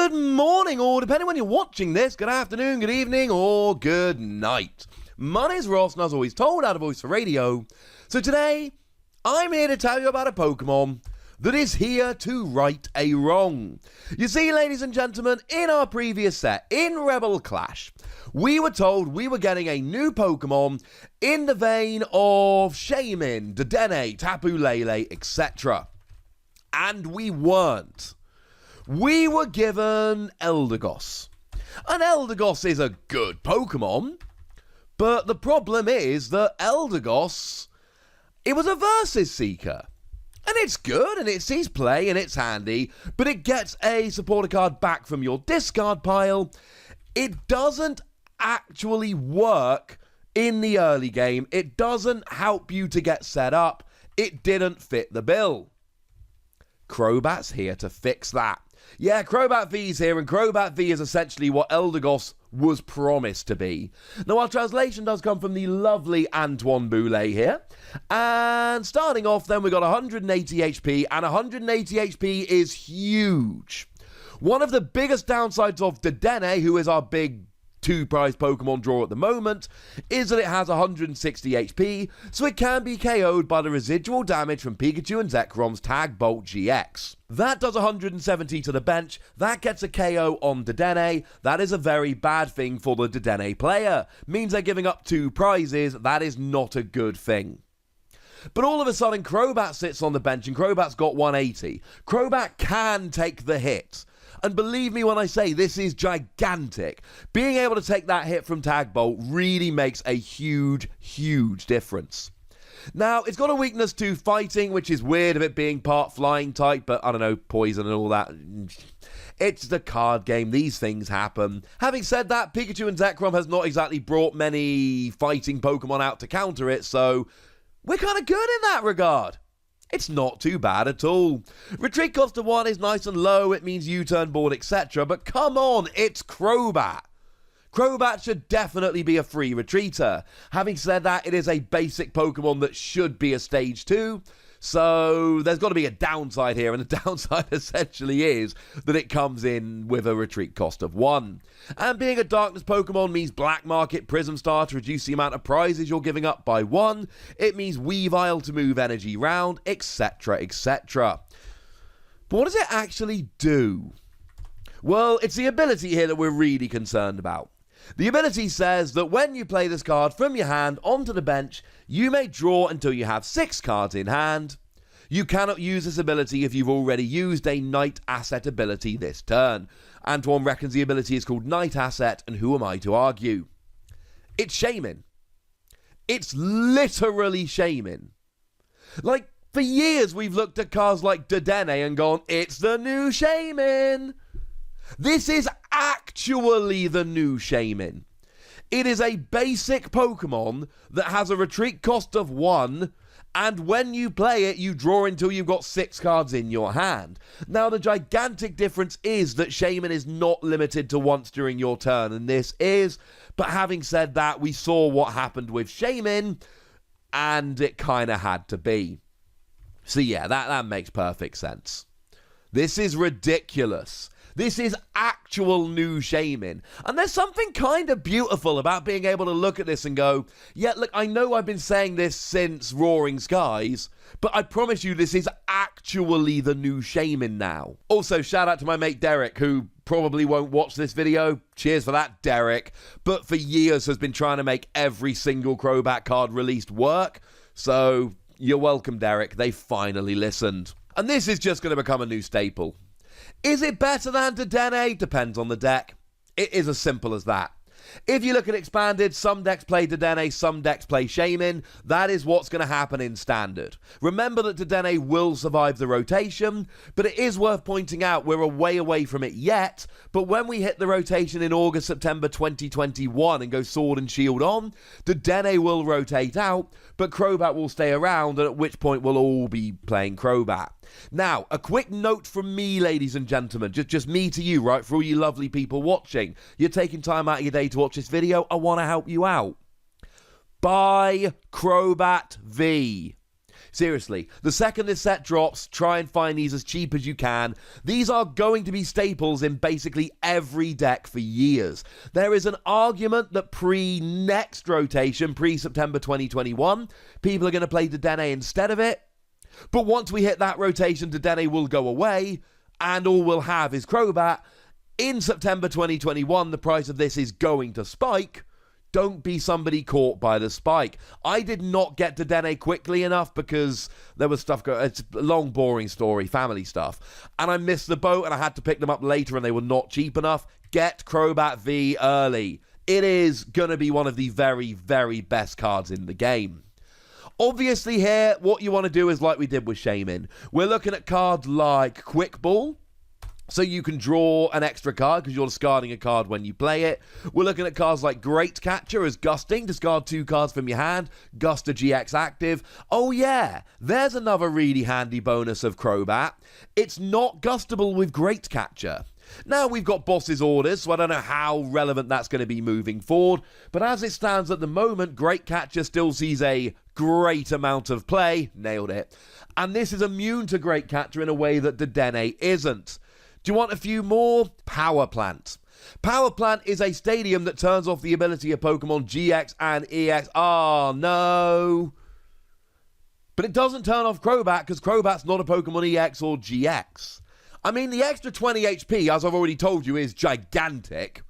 Good morning, or depending when you're watching this, good afternoon, good evening, or good night. My name's Ross, and as always told, out of Voice for Radio. So today, I'm here to tell you about a Pokemon that is here to right a wrong. You see, ladies and gentlemen, in our previous set, in Rebel Clash, we were told we were getting a new Pokemon in the vein of Shaymin, Dedenne, Tapu Lele, etc. And we weren't. We were given Eldegoss. And Eldegoss is a good Pokemon, but the problem is that Eldegoss, it was a Versus Seeker. And it's good, and it sees play, and it's handy, but it gets a supporter card back from your discard pile. It doesn't actually work in the early game. It doesn't help you to get set up. It didn't fit the bill. Crobat's here to fix that. Yeah, Crobat V's here, and Crobat V is essentially what Eldegoss was promised to be. Now, our translation does come from the lovely Antoine Boulet here. And starting off, then, we got 180 HP, and 180 HP is huge. One of the biggest downsides of Dedenne, who is our big two-prize Pokemon draw at the moment, is that it has 160 HP, so it can be KO'd by the residual damage from Pikachu and Zekrom's Tag Bolt GX. That does 170 to the bench, that gets a KO on Dedenne. That is a very bad thing for the Dedenne player. Means they're giving up two prizes, that is not a good thing. But all of a sudden, Crobat sits on the bench, and Crobat's got 180. Crobat can take the hit. And believe me when I say this is gigantic. Being able to take that hit from Tag Bolt really makes a huge, huge difference. Now, it's got a weakness to fighting, which is weird of it being part flying type, but I don't know, poison and all that. It's the card game, these things happen. Having said that, Pikachu and Zekrom has not exactly brought many fighting Pokemon out to counter it, so we're kind of good in that regard. It's not too bad at all. Retreat cost of 1 is nice and low, it means U-turn board, etc. But come on, it's Crobat. Crobat should definitely be a free retreater. Having said that, it is a basic Pokemon that should be a stage 2. So there's got to be a downside here, and the downside essentially is that it comes in with a retreat cost of 1. And being a Darkness Pokemon means Black Market Prism Star to reduce the amount of prizes you're giving up by 1. It means Weavile to move energy round, etc, etc. But what does it actually do? Well, it's the ability here that we're really concerned about. The ability says that when you play this card from your hand onto the bench, you may draw until you have 6 cards in hand. You cannot use this ability if you've already used a Night Asset ability this turn. Antoine reckons the ability is called Night Asset, and who am I to argue? It's Shaymin. It's literally Shaymin. Like, for years we've looked at cards like Dedenne and gone, it's the new Shaymin. This is actually the new Shaymin. It is a basic Pokemon that has a retreat cost of 1, and when you play it, you draw until you've got 6 cards in your hand. Now, the gigantic difference is that Shaymin is not limited to once during your turn, and this is. But having said that, we saw what happened with Shaymin, and it kind of had to be. So yeah, that makes perfect sense. This is ridiculous. This is actual new Shaymin. And there's something kind of beautiful about being able to look at this and go, yeah, look, I know I've been saying this since Roaring Skies, but I promise you this is actually the new Shaymin now. Also, shout out to my mate Derek, who probably won't watch this video. Cheers for that, Derek. But for years has been trying to make every single Crobat card released work. So, you're welcome, Derek. They finally listened. And this is just going to become a new staple. Is it better than Dedenne? Depends on the deck. It is as simple as that. If you look at Expanded, some decks play Dedenne, some decks play Shaymin. That is what's going to happen in Standard. Remember that Dedenne will survive the rotation, but it is worth pointing out we're a way away from it yet, but when we hit the rotation in August, September 2021 and go Sword and Shield on, Dedenne will rotate out, but Crobat will stay around, and at which point we'll all be playing Crobat. Now, a quick note from me, ladies and gentlemen, just me to you, right, for all you lovely people watching. You're taking time out of your day to watch this video, I want to help you out. Buy Crobat V. Seriously, the second this set drops, try and find these as cheap as you can. These are going to be staples in basically every deck for years. There is an argument that pre-next rotation, pre-September 2021, people are going to play Dedenne instead of it. But once we hit that rotation, Dedenne will go away, and all we'll have is Crobat. In September 2021, the price of this is going to spike. Don't be somebody caught by the spike. I did not get to Dedenne quickly enough because there was stuff going. It's a long, boring story, family stuff. And I missed the boat and I had to pick them up later and they were not cheap enough. Get Crobat V early. It is going to be one of the very, very best cards in the game. Obviously here, what you want to do is like we did with Shaymin. We're looking at cards like Quick Ball. So you can draw an extra card because you're discarding a card when you play it. We're looking at cards like Great Catcher as Gusting. Discard 2 cards from your hand. Gust a GX active. Oh yeah, there's another really handy bonus of Crobat. It's not gustable with Great Catcher. Now we've got Boss's Orders, so I don't know how relevant that's going to be moving forward. But as it stands at the moment, Great Catcher still sees a great amount of play. Nailed it. And this is immune to Great Catcher in a way that Dedenne isn't. Do you want a few more? Power Plant. Power Plant is a stadium that turns off the ability of Pokemon GX and EX. Oh, no. But it doesn't turn off Crobat because Crobat's not a Pokemon EX or GX. I mean, the extra 20 HP, as I've already told you, is gigantic.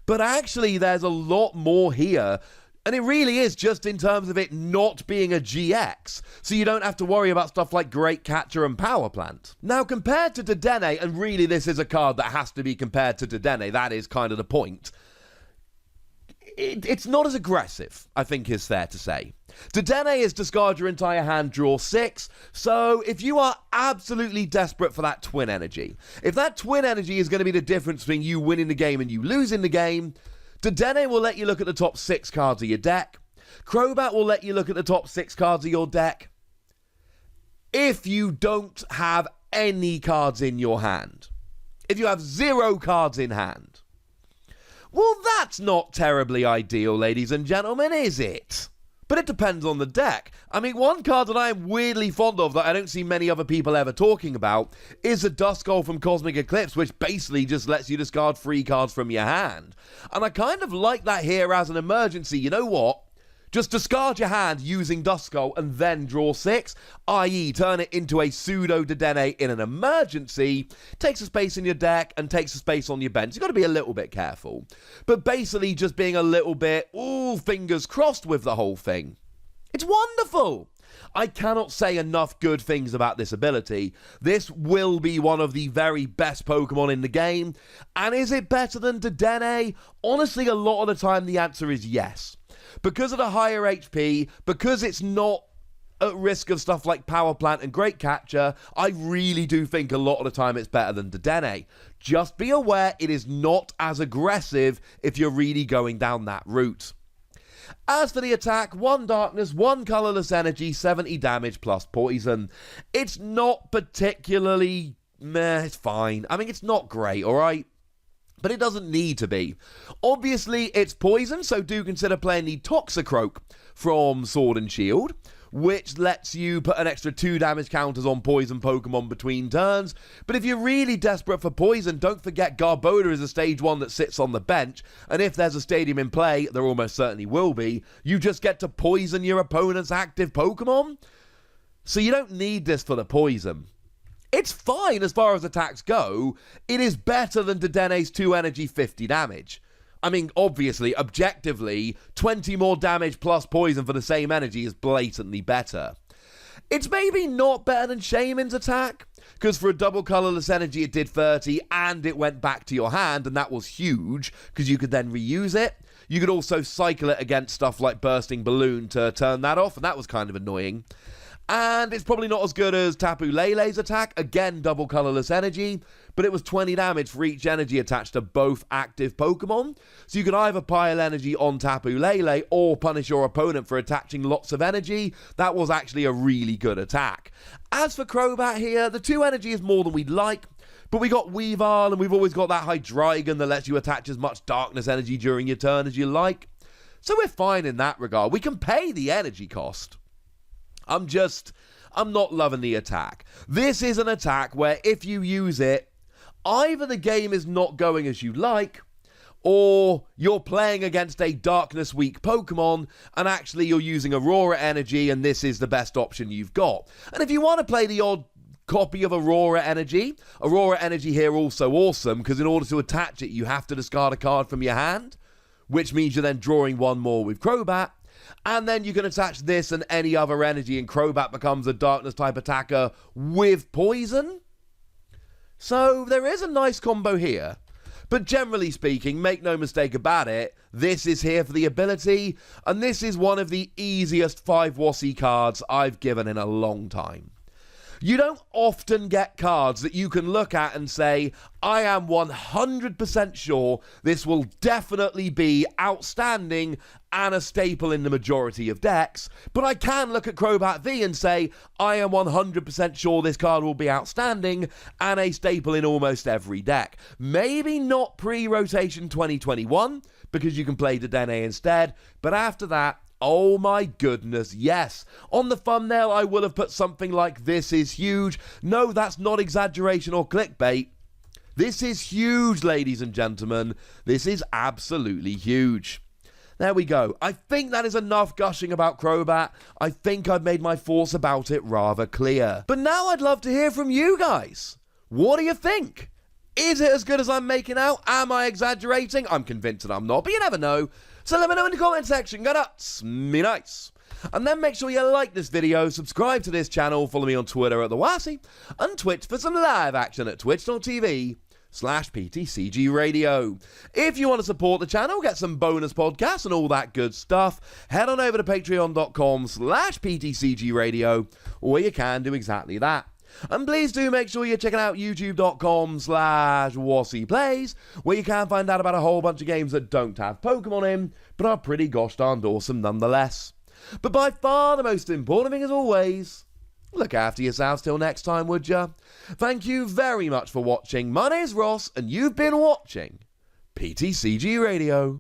But actually, there's a lot more here. And it really is just in terms of it not being a GX. So you don't have to worry about stuff like Great Catcher and Power Plant. Now, compared to Dedenne, and really this is a card that has to be compared to Dedenne, that is kind of the point. It's not as aggressive, I think is fair to say. Dedenne is discard your entire hand, draw 6. So if you are absolutely desperate for that twin energy, if that twin energy is going to be the difference between you winning the game and you losing the game, Dedenne will let you look at the top 6 cards of your deck. Crobat will let you look at the top 6 cards of your deck. If you don't have any cards in your hand, if you have 0 cards in hand, well, that's not terribly ideal, ladies and gentlemen, is it? But it depends on the deck. I mean, one card that I am weirdly fond of that I don't see many other people ever talking about is a Duskull from Cosmic Eclipse, which basically just lets you discard 3 cards from your hand. And I kind of like that here as an emergency. You know what? Just discard your hand using Duskull and then draw 6, i.e. turn it into a pseudo Dedenne in an emergency, takes a space in your deck and takes a space on your bench. You've got to be a little bit careful. But basically just being a little bit, fingers crossed with the whole thing. It's wonderful! I cannot say enough good things about this ability. This will be one of the very best Pokemon in the game. And is it better than Dedenne? Honestly, a lot of the time the answer is yes. Because of the higher HP, because it's not at risk of stuff like Power Plant and Great Catcher, I really do think a lot of the time it's better than Dedenne. Just be aware it is not as aggressive if you're really going down that route. As for the attack, 1 Darkness, 1 Colorless Energy, 70 damage plus Poison. It's not particularly meh, it's fine. I mean, it's not great, alright? But it doesn't need to be. Obviously, it's poison, so do consider playing the Toxicroak from Sword and Shield, which lets you put an extra 2 damage counters on poison Pokemon between turns. But if you're really desperate for poison, don't forget Garbodor is a stage 1 that sits on the bench, and if there's a stadium in play, there almost certainly will be, you just get to poison your opponent's active Pokemon. So you don't need this for the poison. It's fine as far as attacks go. It is better than Dedenne's 2 energy, 50 damage. I mean, obviously, objectively, 20 more damage plus poison for the same energy is blatantly better. It's maybe not better than Shaymin's attack, because for a double colorless energy it did 30 and it went back to your hand, and that was huge, because you could then reuse it. You could also cycle it against stuff like Bursting Balloon to turn that off, and that was kind of annoying. And it's probably not as good as Tapu Lele's attack, again double colorless energy, but it was 20 damage for each energy attached to both active Pokemon. So you could either pile energy on Tapu Lele or punish your opponent for attaching lots of energy. That was actually a really good attack. As for Crobat here, the 2 energy is more than we'd like, but we got Weavile and we've always got that Hydreigon that lets you attach as much darkness energy during your turn as you like. So we're fine in that regard. We can pay the energy cost. I'm I'm not loving the attack. This is an attack where if you use it, either the game is not going as you like, or you're playing against a darkness weak Pokemon and actually you're using Aurora Energy and this is the best option you've got. And if you want to play the odd copy of Aurora Energy here also awesome, because in order to attach it you have to discard a card from your hand, which means you're then drawing one more with Crobat, and then you can attach this and any other energy and Crobat becomes a darkness type attacker with poison. So there is a nice combo here. But generally speaking, make no mistake about it, this is here for the ability, and this is one of the easiest 5 WotC cards I've given in a long time. You don't often get cards that you can look at and say, I am 100% sure this will definitely be outstanding and a staple in the majority of decks, but I can look at Crobat V and say, I am 100% sure this card will be outstanding and a staple in almost every deck. Maybe not pre-rotation 2021, because you can play Dedenne instead, but after that, oh my goodness, yes. On the thumbnail, I will have put something like, this is huge. No, that's not exaggeration or clickbait. This is huge, ladies and gentlemen. This is absolutely huge. There we go. I think that is enough gushing about Crobat. I think I've made my thoughts about it rather clear. But now I'd love to hear from you guys. What do you think? Is it as good as I'm making out? Am I exaggerating? I'm convinced that I'm not, but you never know. So let me know in the comment section. Go nuts. Me nice. And then make sure you like this video, subscribe to this channel, follow me on Twitter at TheWotC, and Twitch for some live action at twitch.tv/PTCG Radio. If you want to support the channel, get some bonus podcasts and all that good stuff, head on over to patreon.com/PTCG Radio, or you can do exactly that. And please do make sure you're checking out youtube.com/WotC Plays, where you can find out about a whole bunch of games that don't have Pokemon in, but are pretty gosh darned awesome nonetheless. But by far the most important thing as always, look after yourselves till next time, would ya? Thank you very much for watching. My name's Ross, and you've been watching PTCG Radio.